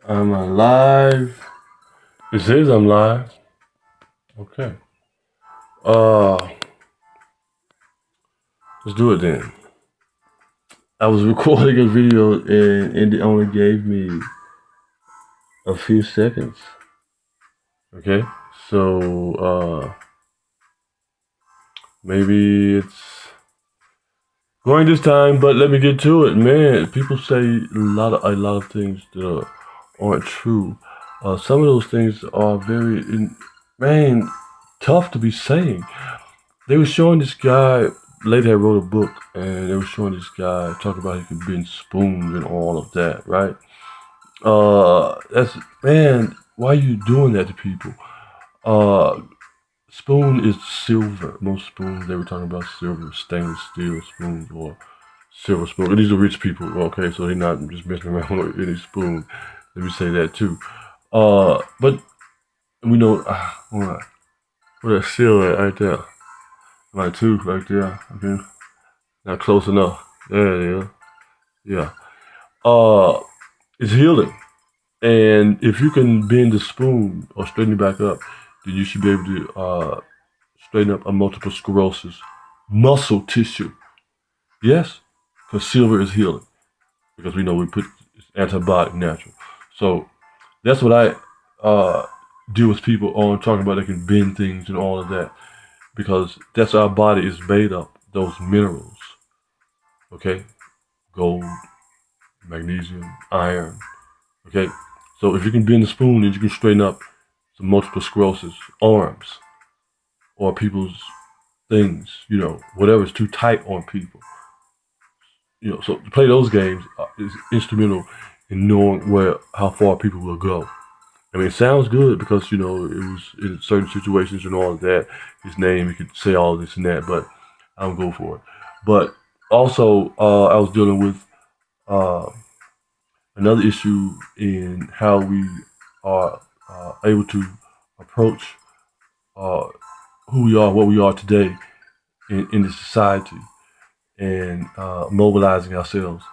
Am I live? It says I'm live. Okay. Uh, let's do it then. I was recording a video and it only gave me a few seconds. Okay. So maybe it's going this time, but let me get to it, man. People say a lot of things that aren't true. Some of those things are man, tough to be saying. They were showing this guy, later had wrote a book, and they were showing this guy talk about he could bend spoons and all of that, right? That's, man, why are you doing that to people? Uh, Spoon is silver. Most spoons, they were talking about silver, stainless steel spoons or silver spoon. And these are rich people, okay, so they're not just messing around with any spoon. Let me say that too. But we know, what that silver right there, my tooth right there, okay? Not close enough. There it is. Yeah. Uh, it's healing. And if you can bend the spoon or straighten it back up, then you should be able to straighten up a multiple sclerosis muscle tissue. Yes, because silver is healing. Because we know we put it's antibiotic natural. So that's what I deal with people on talking about they can bend things and all of that. Because that's our body is made up, those minerals. Okay? Gold, magnesium, iron. Okay, so if you can bend the spoon and you can straighten up some multiple sclerosis arms or people's things, whatever's too tight on people, so to play those games is instrumental in knowing how far people will go. I mean, it sounds good because it was in certain situations and all of that. His name, he could say all this and that, but I don't go for it. But also, I was dealing with uh, another issue in how we are able to approach uh, who we are, what we are today in this society, and mobilizing ourselves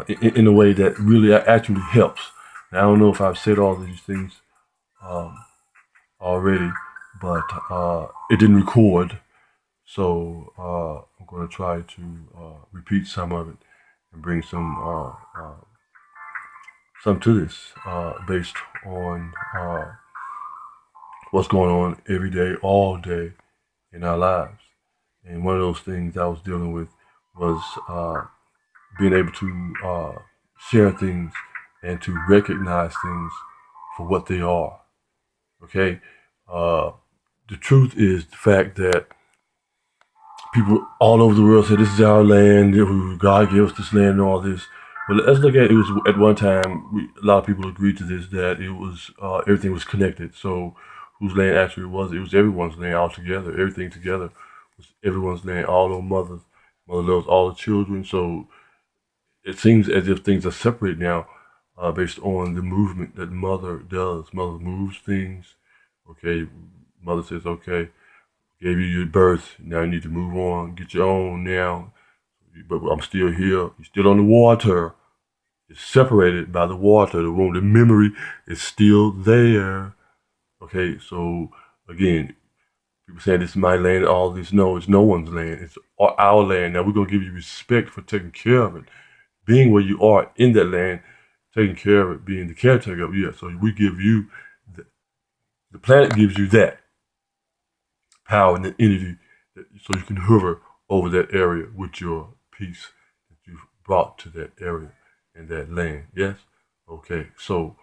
in a way that really actually helps. Now, I don't know if I've said all these things um, already, but it didn't record, so I'm going to try to repeat some of it and bring some to this based on what's going on every day, all day in our lives. And one of those things I was dealing with was being able to share things and to recognize things for what they are. Okay? Uh, the truth is the fact that people all over the world say this is our land, God gave us this land and all this. But let's look at it was at one time a lot of people agreed to this that it was everything was connected. So whose land actually it was everyone's land all together. Everything together was everyone's land. All those mother loves all the children. So it seems as if things are separate now, based on the movement that mother does. Mother moves things. Okay, mother says, okay, gave you your birth. Now you need to move on, get your own now. But I'm still here. You're still on the water. It's separated by the water. The room, the memory is still there. Okay, so again, people saying this is my land, all this. No, it's no one's land. It's our land. Now we're gonna give you respect for taking care of it, being where you are in that land, taking care of it, being the caretaker of it. Yeah, so we give you the planet gives you that power and the energy so you can hover over that area with your peace that you've brought to that area and that land. Yes? Okay. So,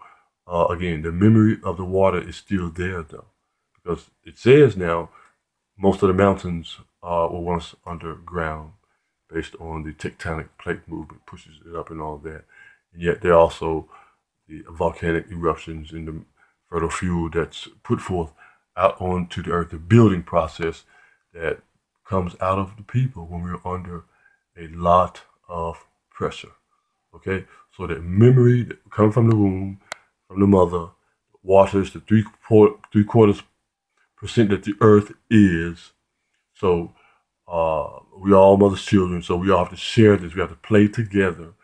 again, the memory of the water is still there, though, because it says now most of the mountains were once underground based on the tectonic plate movement, pushes it up and all that. And yet, there are also the volcanic eruptions and the fertile fuel that's put forth out onto the earth, the building process that comes out of the people when we're under a lot of pressure. Okay, so that memory that comes from the womb, from the mother, waters the three quarters percent that the earth is. So we are all mother's children, so we all have to share this. We have to play together.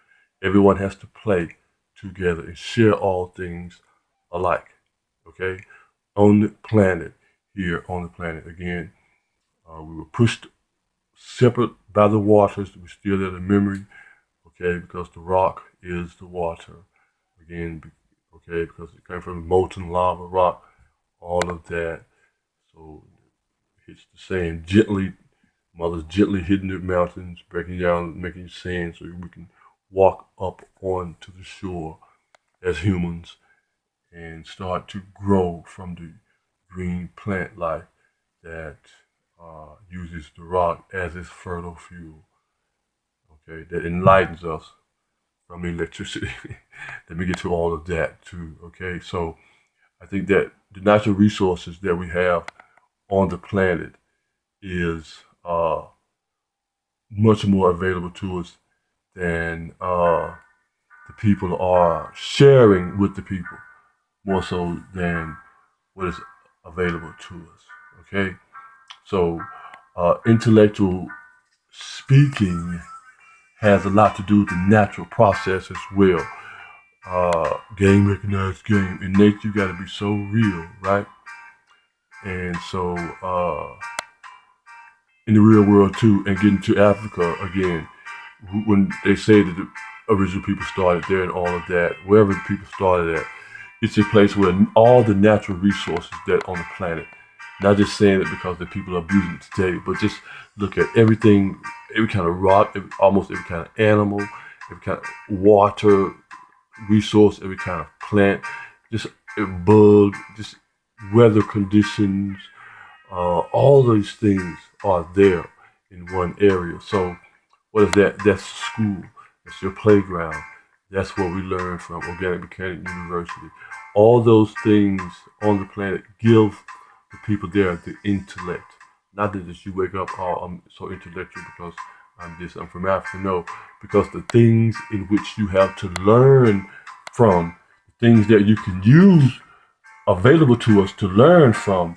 Everyone has to play together and share all things alike. Okay, on the planet, here on the planet again, we were pushed separate by the waters. We still have the memory, okay, because the rock is the water. Again, okay, because it came from molten lava rock, all of that. So it's the saying gently, mother's gently hitting the mountains, breaking down, making sand so we can walk up onto the shore as humans and start to grow from the green plant life that uses the rock as its fertile fuel. Okay, that enlightens us from electricity. Let me get to all of that too. Okay, so I think that the natural resources that we have on the planet is much more available to us than the people are sharing with the people, more so than what is available to us. Okay, so intellectual speaking has a lot to do with the natural process as well. Game recognized game. In nature, you got to be so real, right? And so in the real world too, and getting to Africa again, when they say that the original people started there and all of that, wherever the people started at, it's a place where all the natural resources that on the planet, not just saying it because the people are abusing it today, but just look at everything, every kind of rock, almost every kind of animal, every kind of water resource, every kind of plant, just a bug, just weather conditions, all these things are there in one area. So what is that? That's school. That's your playground. That's what we learn from Organic Mechanic University. All those things on the planet give the people there the intellect. Not that just you wake up, oh, I'm so intellectual because I'm from Africa. No, because the things in which you have to learn from, things that you can use available to us to learn from,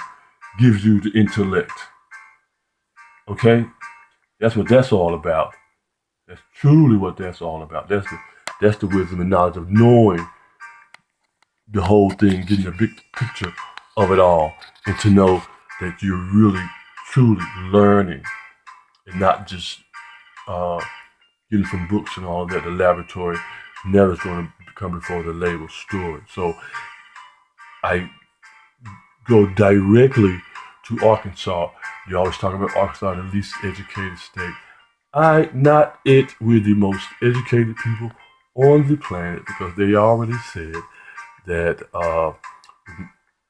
gives you the intellect. Okay? That's what that's all about. That's truly what that's all about. That's the wisdom and knowledge of knowing the whole thing, getting a big picture of it all, and to know that you're really, truly learning and not just getting from books and all that. The laboratory never is going to come before the label story. So I go directly to Arkansas. You always talk about Arkansas, the least educated state. Not it. We're the most educated people on the planet because they already said that we can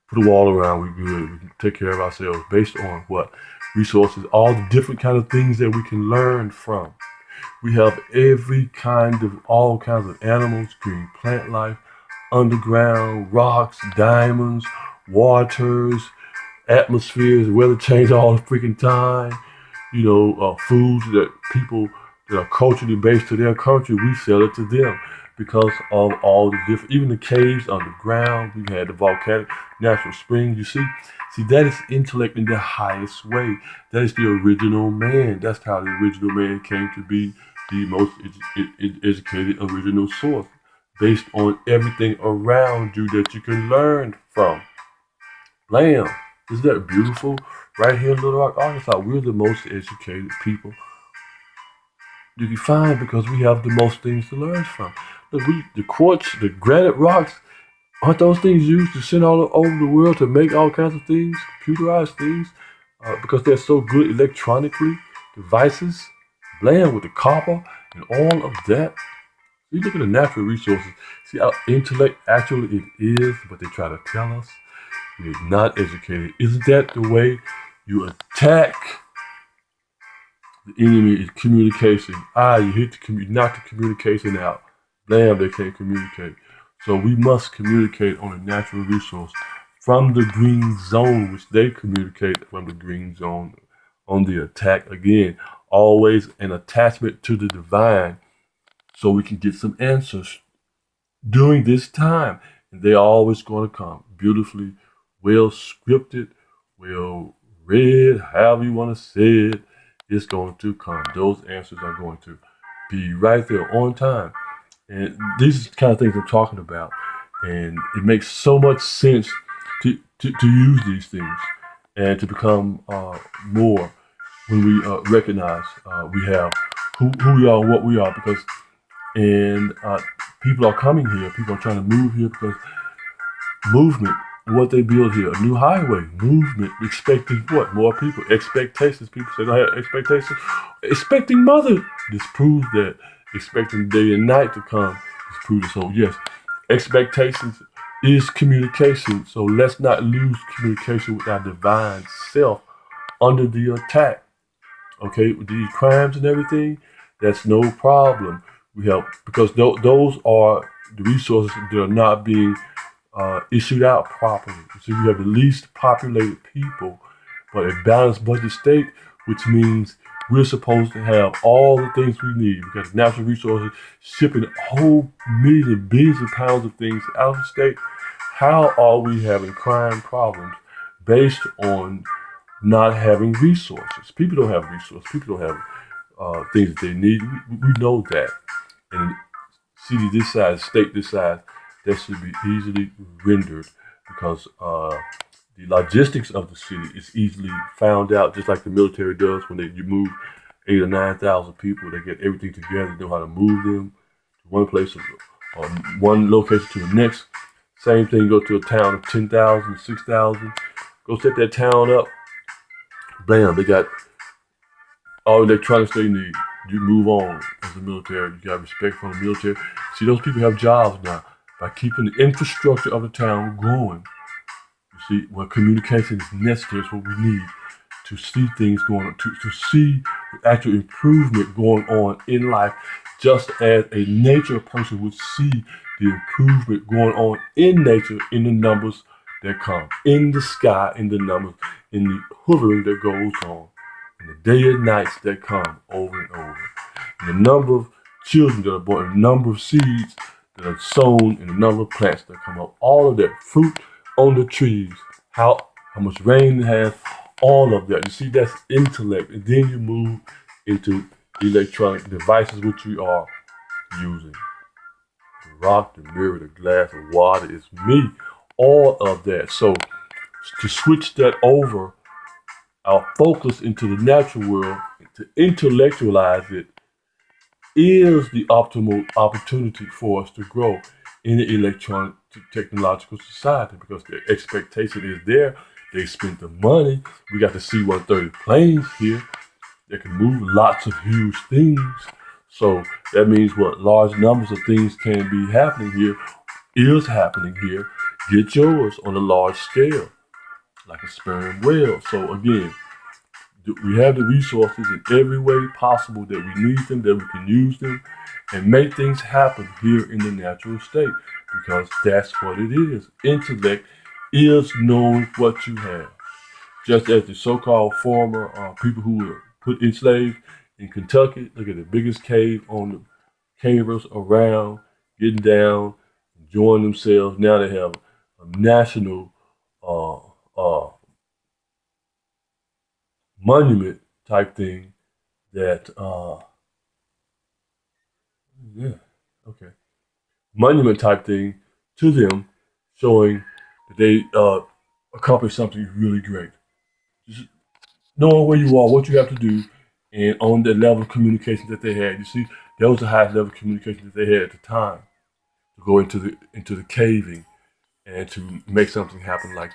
put a wall around, we're good. We can take care of ourselves based on what resources, all the different kind of things that we can learn from. We have all kinds of animals, green plant life, underground, rocks, diamonds, waters, atmospheres, weather change all the freaking time. Foods that people that are culturally based to their culture, we sell it to them because of all the different, even the caves underground. We had the volcanic natural springs. See, that is intellect in the highest way. That is the original man. That's how the original man came to be the most educated original source, based on everything around you that you can learn from. Blam. Isn't that beautiful? Right here in Little Rock, Arkansas, we're the most educated people you can find because we have the most things to learn from. Look, the quartz, the granite rocks, aren't those things used to send all over the world to make all kinds of things, computerized things, because they're so good electronically, devices, bland with the copper and all of that. You look at the natural resources, see how intellect actually it is, but they try to tell us we're not educated. Isn't that the way you attack the enemy? Is communication. You hit knock the communication out. Blam, they can't communicate. So we must communicate on a natural resource from the green zone, which they communicate from the green zone on the attack. Again, always an attachment to the divine so we can get some answers during this time. And they're always going to come beautifully, well scripted, well read, however you want to say it. It's going to come. Those answers are going to be right there on time. And these are the kind of things I'm talking about. And it makes so much sense to use these things and to become more when we recognize we have who we are and what we are. Because and people are coming here, people are trying to move here because movement, what they build here, a new highway, movement, expecting what? More people, expectations. People say they have expectations. Expecting mother. This proves that expecting day and night to come. This proves it. So yes, expectations is communication. So let's not lose communication with our divine self under the attack. Okay, with these crimes and everything, that's no problem. We help because those are the resources that are not being issued out properly. So you have the least populated people, but a balanced budget state, which means we're supposed to have all the things we need. We got natural resources, shipping whole millions and billions of pounds of things out of the state. How are we having crime problems based on not having resources? People don't have resources. People don't have things that they need. We know that. And city this size, state this size, that should be easily rendered because the logistics of the city is easily found out, just like the military does when you move 8 or 9 thousand people. They get everything together, know how to move them to one place or one location to the next. Same thing, go to a town of 10,000, 6,000. Go set that town up. Bam, they got all the electronics they need. You move on as a military. You got respect for the military. See, those people have jobs now by keeping the infrastructure of the town going. You see, when communication is necessary, is what we need to see things going on, to see the actual improvement going on in life, just as a nature person would see the improvement going on in nature in the numbers that come, in the sky, in the numbers, in the hovering that goes on, in the day and nights that come over and over, in the number of children that are born, in the number of seeds that are sown, in the number of plants that come up, all of that fruit on the trees, how much rain it has, all of that. You see, that's intellect, and then you move into electronic devices which we are using. The rock, the mirror, the glass, the water is me, all of that. So to switch that over, our focus into the natural world, to intellectualize it, is the optimal opportunity for us to grow in the electronic technological society because the expectation is there. They spent the money. We got the C-130 planes here that can move lots of huge things. So that means what? Large numbers of things can be happening here, is happening here. Get yours on a large scale, like a sperm whale. So again, we have the resources in every way possible that we need them, that we can use them, and make things happen here in the natural state because that's what it is. Intellect is knowing what you have. Just as the so-called former people who were put enslaved in Kentucky, look at the biggest cave on the cavers around, getting down, enjoying themselves. Now they have a national uh, uh, monument type thing that yeah, okay, monument type thing to them, showing that they accomplished something really great. Just knowing where you are, what you have to do, and on the level of communication that they had. You see, that was the highest level of communication that they had at the time to go into the caving and to make something happen like